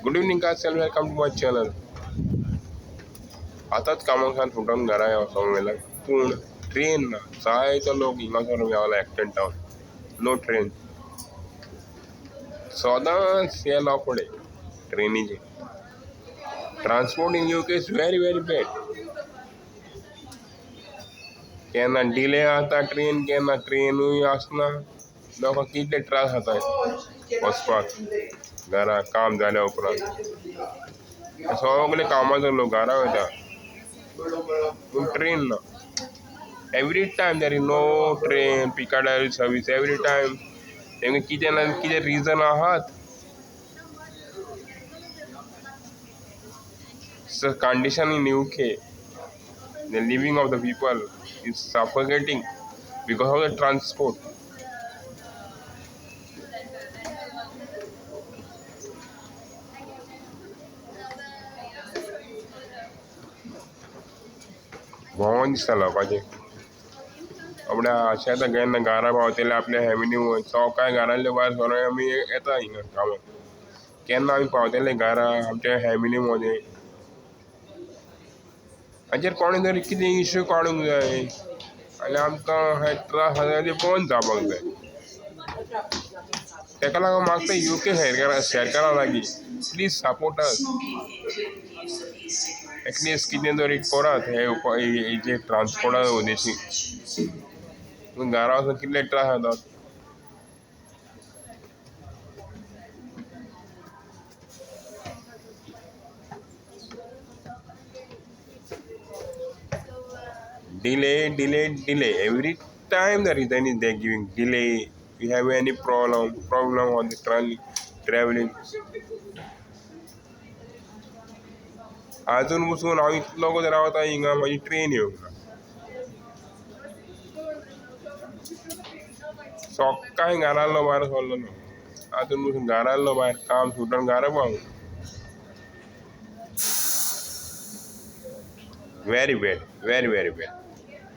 Good evening guys and welcome to my channel. आताच कामाखान सुटून घरा येवसो मेला पूण ट्रेन ना जायतो लोक हिंगासर मेवला एक्सिडेंट जावन नो ट्रेन सदांच हे लोपडे ट्रेनीचे transport in UK is very bad केन्ना डिले जाता ट्रेन केन्ना ट्रेनूय आसना लोकांक कितले त्रास जाता वचपाक घरा काम जाल्या उपरांत सगळे कामाचो लोक घरा वयता पूण ट्रेन ना every time there is no train Piccadilly service every time तेंगे कितें ना कितें रिजन आहात condition in UK the living of the people is suffocating because of the transport. भोंवून दिसता लोकांचें आपल्या अशें आतां केन्ना घरा पावतले आपल्या फॅमिली सकाळीं घरांतले भायर सगळे आमी येता हिंगा कामाक केन्ना आमी पावतले घरा आमच्या फॅमिली मदें हाचेर कोणें तरी कितें इश्यू काडूंक जाय आनी आमकां हे त्रास जाता ते बंद जावपाक जाय तेका लागून मागता यूके सरकारा लागीं प्लीज सपोर्ट अस एटलिस्ट कितें तरी करात हेजे ट्रान्सपोर्टा उद्देशी घरा वचून कितले त्रास जातात delay every time the reason is they're giving delay you have any problem on the traveling अजून बसून हांव इतलो वगत रावता हिंगा म्हाजी ट्रेन येवंक ना सकाळीं घरालो भायर सरलो ना अजून बसून घरालो भायर काम सुटून घरा पावूंक वेरी बॅड